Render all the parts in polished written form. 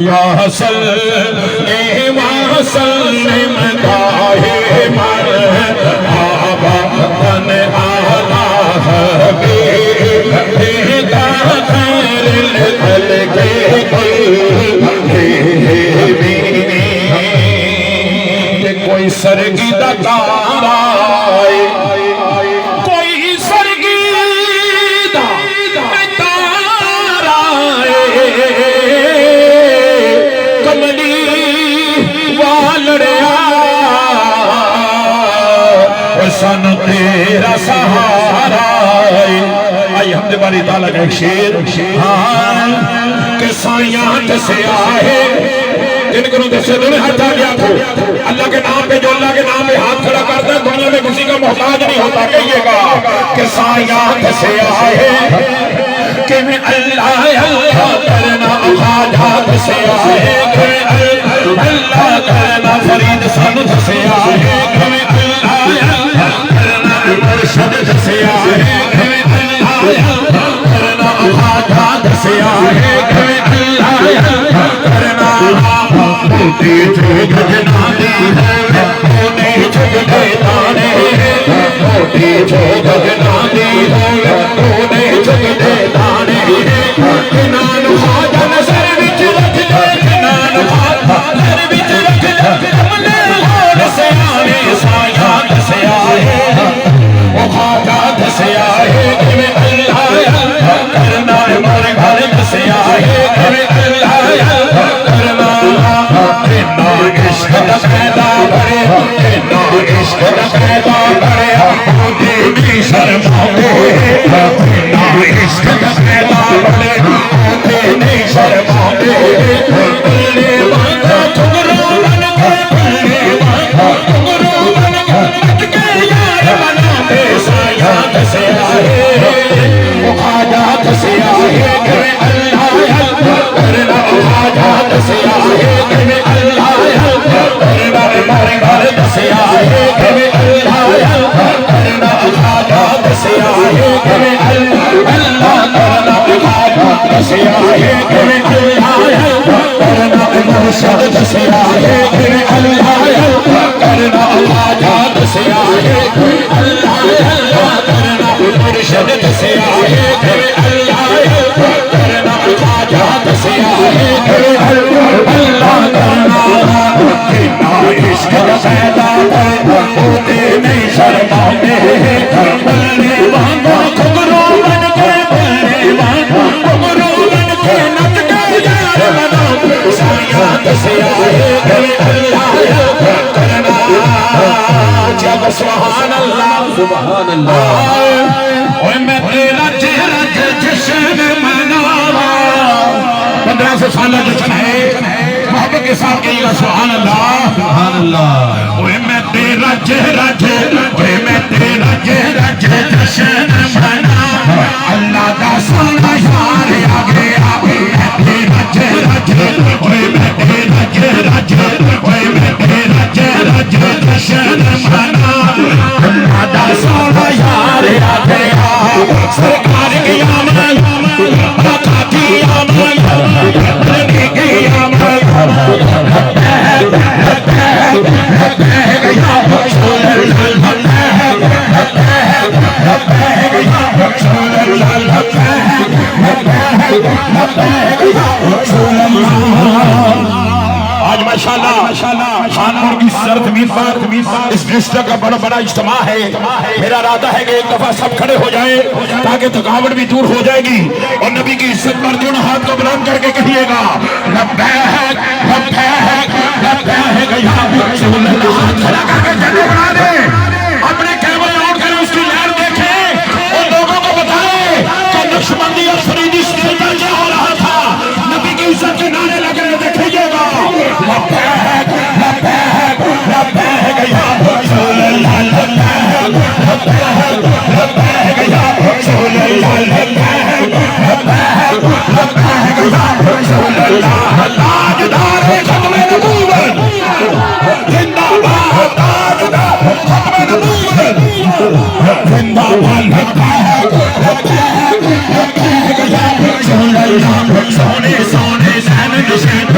या सल्लिम दाहे मरहबा मन आला हबीब खैरुल खल्क़ि कोई सरगी दा तारा तेरा सहारा। आई हमदे बारी ताला का एक शेर के साया दसे आए जिनको दसे दोनों हाथ आ गया तो अल्लाह के नाम पे जो अल्लाह के नाम पे हाथ खड़ा करता है दुनिया में किसी का मोहताज नहीं होता। कहिएगा कि साया दसे आए कि मैं अल्लाह अल्लाह करना आजा दसे आए अल्लाह करना फरीद सानू दसे आए मुर्शद दसे आए करना आजा दसे आए करना मोती जो गजना दी है मोती झुकते ताने मोती जो गजना दी है मोती झुकते ताने किनान खाजा नजर विच रख ले किनान खाजा नजर विच रख ले हमने होर से आने साया दसे आए खाजा दसे आए मैं अल्लाह करना हमारे घर दसे आए मैं अल्लाह करना तेना इश्क दा पैदा करे तेना इश्क दा पैदा करे मुझे भी शर्मावे तेना इश्क दा पैदा करे मुझे नहीं शर्मावे बल्ले वांगा ठुकरो बन के बल्ले वांगा ठुकरो बन के यार बना दे साया दसे आए वो खाजा दसे आए मैं अल्लाह करना खाजा दसे आए मैं अल्लाह करना हमारे घर दसे आए मैं अल्लाह करना खाजा दसे आए मैं अल्लाह करना खाजा दसे आए मैं अल्लाह करना मुर्शद दसे आए मैं अल्लाह करना खाजा दसे आए अल्लाह करना मुर्शद दसे आए मैं अल्लाह करना खाजा दसे आए अल्लाह करना कितना इश्क पैदा करे होते नहीं शर्माते बल्ले वांगा घुंघरू बन के बल्ले वांगा घुंघरू बन के नच के यार बना साया दसे आए अल्लाह करना जब सुभान अल्लाह सुभान अल्लाह ओए मैं तेरा चेहरा जश्न मनावा 1500 साल जश्न है मोहब्बत के साथ कहिएगा सुभान अल्लाह। ओए मैं तेरा चेहरा ओए मैं तेरा चेहरा जश्न मनावा अल्लाह दा सोना यार आगे आगे तेरा चेहरा ओए मैं तेरा चेहरा ओए मैं तेरा चेहरा जश्न मनावा अल्लाह दा सोना यार आगे सरकार की आमद माता की आमद नबी की आमद या रसूल आज माशाल्लाह खानपुर की सरजमीन पर इस डिस्ट्रिक्ट का बड़ा बड़ा इज्तिमा है। मेरा इरादा है कि एक दफा सब खड़े हो जाए ताकि थकावट भी दूर हो जाएगी और नबी की इज्जत पर दोनों हाथ को बुलंद करके कहिएगा लब्बैक लब्बैक लब्बैक या रसूल अल्लाह। हाथ खड़ा करके जन्नत बना दे अपने कैमरे ऑन करें उसकी लहर देखें और लोगों को बताएं कि नक्शबंदी और फरीदी स्टेज पर क्या हो रहा था। नबी की इज्जत के नारे लगे देखिएगा लब्बैक लब्बैक लब्बैक या रसूल अल्लाह लब्बैक लब्बैक या रसूल अल्लाह लब्बैक लब्बैक या रसूल अल्लाह। ताजदार खत्मे नबूवत जिंदाबाद ताजदार खत्मे नबूवत जिंदाबाद लब्बैक लब्बैक या रसूल अल्लाह। सोने सोने ज़ैन निशान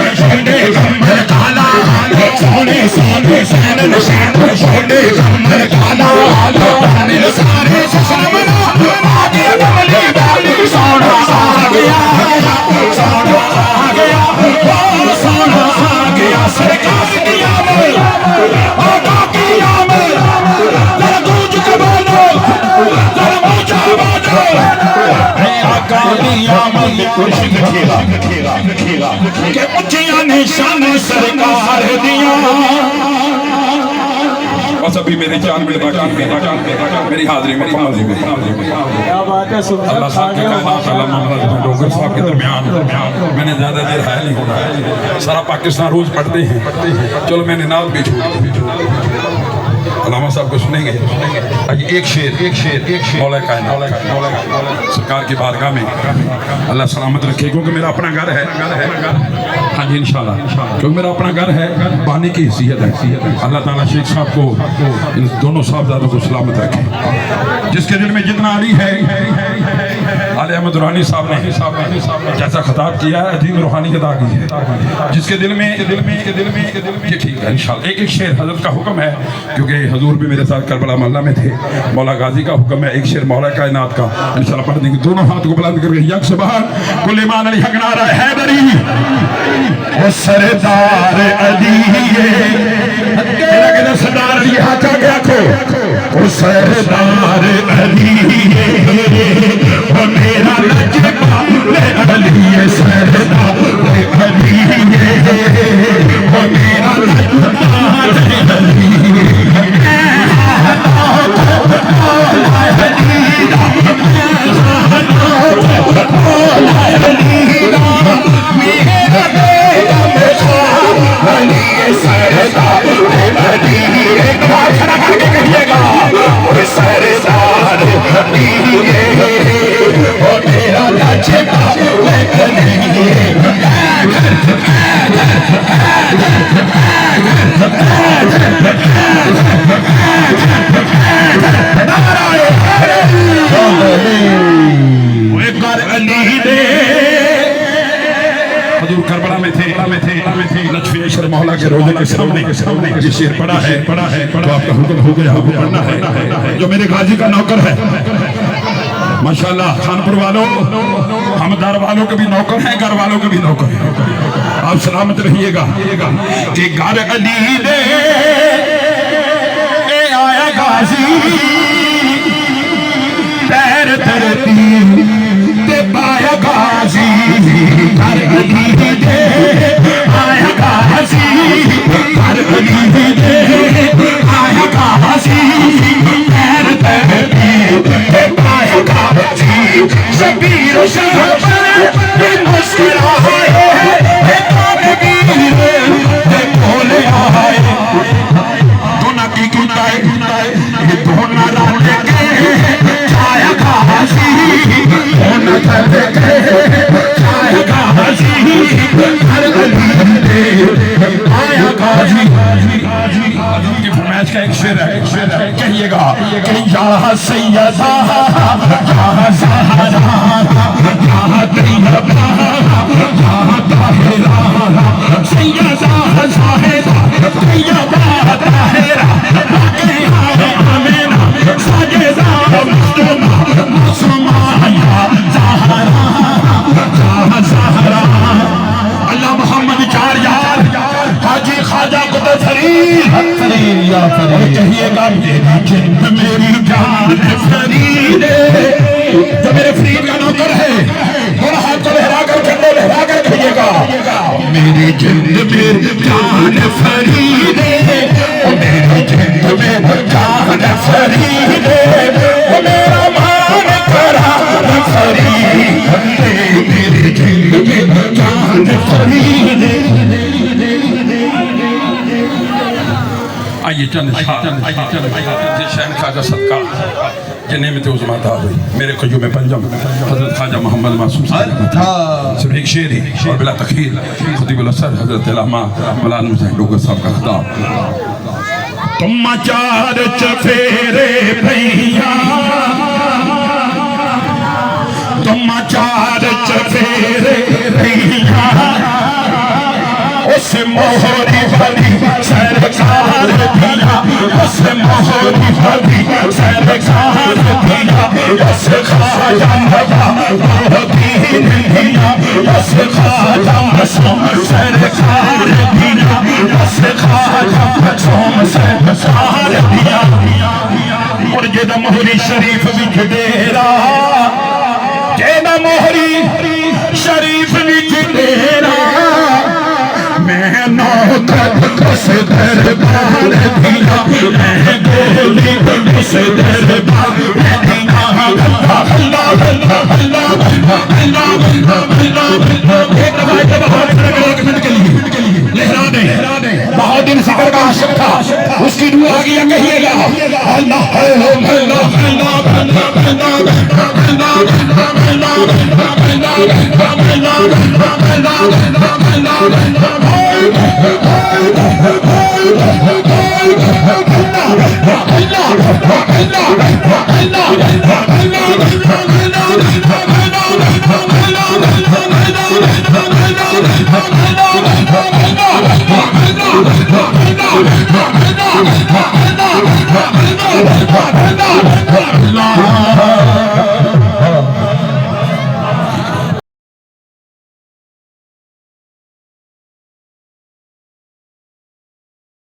हुसैन निशान छोटे कमर काला मेरे सारे जश्न मना आगे कमली वाली सोना आ गया सोना आ गया सोना आ गया सरकार की आमद आका की आमद जरा गूंज के बोलो जरा ऊंचा बोलो आका की आमद खुशी खेला के ऊंचियां निशान सरकार दिया बस अभी मेरी जान मेरी हाजिरी मुकम्मल हो गई। क्या बात है अल्लाह साहब के कायनात अल्लाह मोहम्मद डोगर साहब के दरमियान मैंने ज़्यादा देर है नहीं होना है सारा पाकिस्तान रोज़ पढ़ते हैं चलो मैंने नाम भी छोड़ अल्लामा साहब को सुनेंगे आज एक शेर मौला कायनात सरकार की बारगाह में अल्लाह सलामत रखे क्योंकि मेरा अपना घर है हाँ जी इंशाल्लाह क्योंकि मेरा अपना घर है पानी की हैसियत है अल्लाह ताला शेख साहब को इन दोनों साहबजादों को सलामत रखे जिसके दिल में जितना अली है आले अहमद दुरानी साहब ने जैसा खिताब किया है अजीम रूहानी अदा की है जिसके दिल में ये ठीक है इंशाल्लाह एक शेर हजरत का हुक्म है क्योंकि हजूर भी मेरे साथ करबला मोहल्ला में थे मौला गाजी का हुक्म है एक शेर मौला कायनात का इंशाल्लाह पढ़ देंगे दोनों हाथ को बुलंद करके यक सुभान कुल ईमान अली हक नारा हैदरी ओ सरदार अली के सरदार अली हाथ आगे रखो ओ सरदार अली ओ मेरा नजमा अली सरदार अली ओ मेरा नजमा अली करबला में थे लक्ष्मीश्वर मौला के रोजे के सामने ये शेर पढ़ा है तो आपका हुक्म हो गया आपको पढ़ना है जो मेरे गाजी का नौकर है माशाल्लाह खानपुर वालों हमदार वालों के भी नौकर हैं घर वालों के भी नौकर हैं आप सलामत रहिएगा कि घर अली दे आया गाजी पैर धरती ते पाया गाजी घर अली दे आया गाजी घर अली दे आया गाजी पैर धरती ते पाया गाजी शबीर शहर मुस्कुराए बोले आए दोना की गुनाए ये दोना रात के छाया गाजी दोना कर के छाया गाजी हर गली दे आया गाजी की फरमाइश का एक शेर है कहिएगा कि या सैयदा या सहारा या तैयबा या ताहिरा सैयदा साहिदा तैयबा ताहिरा आमीना साजिदा मखदूमा मासूमा या ज़हरा अल्लाह मोहम्मद चार यार हाजी ख्वाजा कुतुब फरीद कहिएगा मेरी जान फरीद जो मेरे फरीद का नौकर है दोनों हाथ को लहरा कर झंडे लहरा कर कहिएगा मेरी जिंद में जान फरीद मेरी जिंद में जान फरीद मेरा मान करार फरीद मेरी जिंद में जान फरीद आइए चंद शहन खाजा सदका जिन्हें में तो उज़माता हुई मेरे क़य्यूम में पंजम हज़रत ख्वाजा मोहम्मद मासूम सिर्फ एक शेर और बिला तखीर खतीबुल असर हज़रत अल्लामा मौलाना हुसैन डोगर साहब का खिताब तुम चार चफेरे भैया तुम चार चफेरे भैया ओ उस मोहरी वाली सरकार दिया, उस मोहरी वाली सरकार दिया, उस ख्वाजा मजा दीन दिया, उस ख्वाजा मसूम सरकार दिया, उस ख्वाजा मसूम सरकार दिया। और जेदा मोहरी शरीफ विच डेरा, जेदा मोहरी शरीफ विच डेरा, मैं नौकत उस दरबार दिया, मैं गोली उस दरबार दिया। अल्लाह अल्लाह अल्लाह अल्लाह एक दफा एक मिनट के लिए लहरा दे। बहुत दिन जिक्र का आशिक था, उसकी दुआ आ गया, कहिएगा अल्लाह अल्लाह अल्लाह अल्लाह अल्लाह